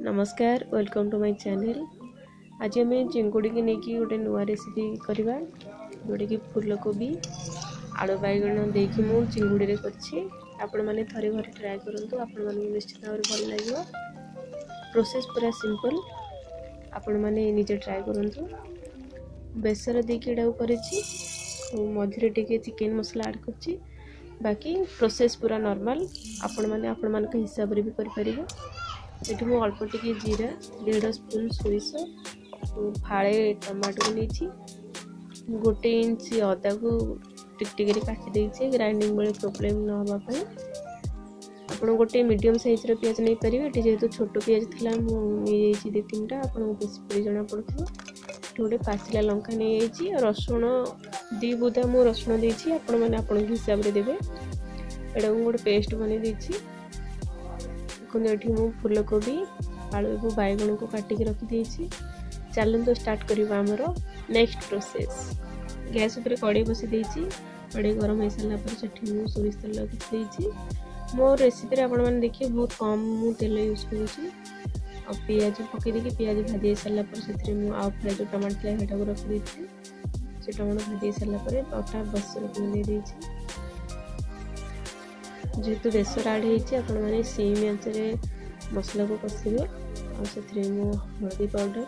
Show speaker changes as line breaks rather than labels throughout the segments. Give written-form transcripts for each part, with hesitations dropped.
नमस्कार welcome to my channel. आज आम चिंगुड़ी की लेकिन गोटे नुआ रेसिपी करवा जोटा कि फूलकोबी आलू बैगण देकी मु चिंगुड़ी आपण मैंने थरे घर ट्राए करूँ आपण मानक निश्चित भाव भल लगे। प्रोसेस पूरा सिंपल आपण मैंने निजे ट्राए करूँ। बेसर देकी मझे टे चिकेन मसला ऐड कर बाकी प्रोसेस पूरा नॉर्मल आपण मैंने आपण मान हिसाब से भी करें। ये मुझे अल्प टिके जीरा 1.5 स्पून सोरिष फाड़े टमाटो नहीं गोटे इंच अदा को टिक काटी ग्राइंडिंग बेले प्रोब्लेम न होगापाई आप गोटे मीडियम साइज पियाज नहीं पारे। जेहेतु छोट पियाज था मुझे 2-3टा आपको बेस पड़ी जना पड़ो। गोटे पाचिला लंका नहीं रसुण 2 बुदा मु रसुण देती आपण मैंने आप हिसाब से देवे। एटा गोटे पेस्ट बन देती ये मु फूलकोबी आलू को बैगण को काटिक रखी। चलते तो स्टार्ट करवा आमर नेक्स्ट प्रोसेस। गैस उपर कड़े बसी देती कड़े गरम हो सारा मुझे सोरिष तेल रखी। मो रेसिपी आपण मैंने देखिए बहुत कम मु तेल यूज कर पियाज पकईदी पियाज भाजी सारापर से फ्राए जो टमाटो था रखी से टमाटो भाजी सारापर अटा बस रखी जेहेतु बेसर आड होने सेम आंचरे मसला को कषिबे से हल्दी पाउडर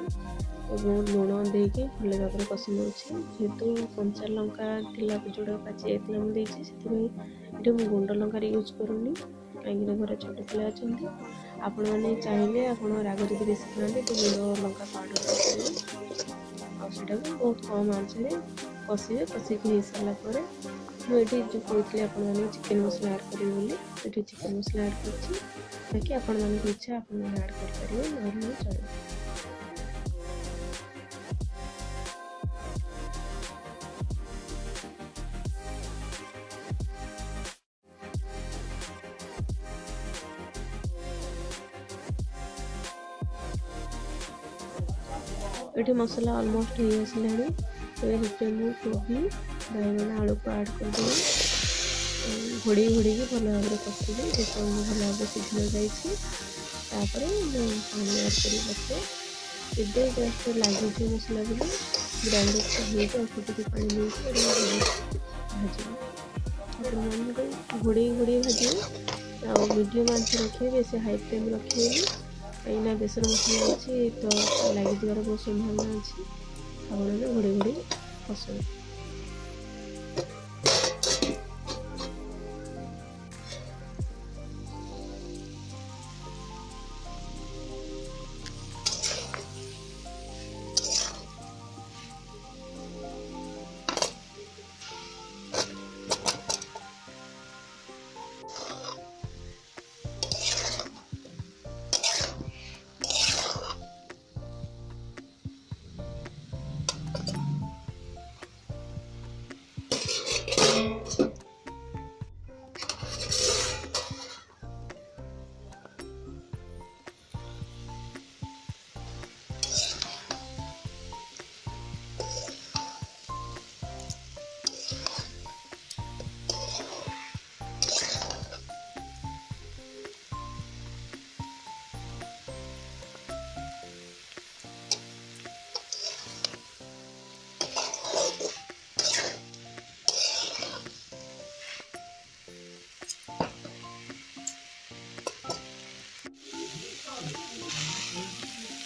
और लुण देके भल भाव कषि नौची। जेहेतु कंचा लंका जोड़ा पाची जाता मुझे मुझे गुंड लंकार यूज करूनी कहीं घर छोट पिला अच्छा आपण मैंने चाहिए आप राग जब बेसी खाते तो गुंड लंका पाउडर आटा बहुत कम आंचरे कषिबे कषिक हो सारापर मुझे जो कहते आपने चिकेन मसला ऐड करेंगे बोली चिकेन मसला ऐड कर बाकी आपण मान इच्छा आप ऐड करेंगे ना चलो। ये मसला ऑलमोस्ट हो आसला तो ये कोबी बैगण आलू को ऐड करदे घोड़ी घोड़ी भल भाव में कषिबे जो भल भाव सीझी जाए पानी ऐड कर बसे ए जस्ट लगे मसला बोले ग्राइंडर से अल्प पानी नहीं भाजी घोड़े घोड़े भाजी आ मीडियम आंच रखिए बेस हाई फ्लेम रखिए कहीं बेसर मसला अच्छी तो लगे बहुत संभावना अच्छी आप घोड़े घोड़े कषे।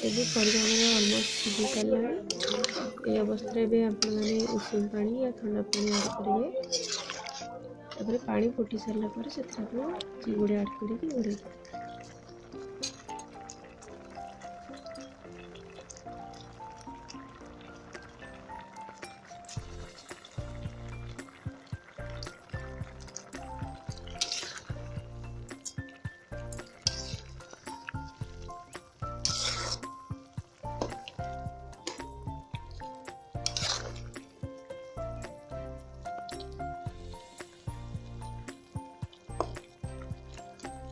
ये परिवार ऑलमोस्ट सीझी सारा ये अवस्था आपने उषुम पानी या ठंडा पानी ऐड करेंगे पानी फुटी सारापर से चिंगुड़ी ऐड कर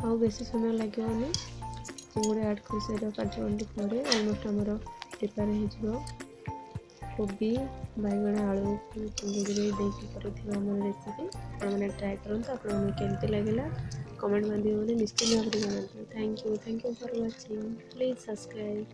आउ बेसी समय लगे चिंगुड़ी ऐड कर सारे 5 मिनट पर अलमोस्ट आमर प्रिपेयर हो कोबी बैगण आलू चिंगुड़ी देकी कर रेसिपी आपने ट्राए करूँ। आपको केमती लगे कमेंट माध्यम निश्चित भाव में जनातु। Thank you for watching. Please subscribe.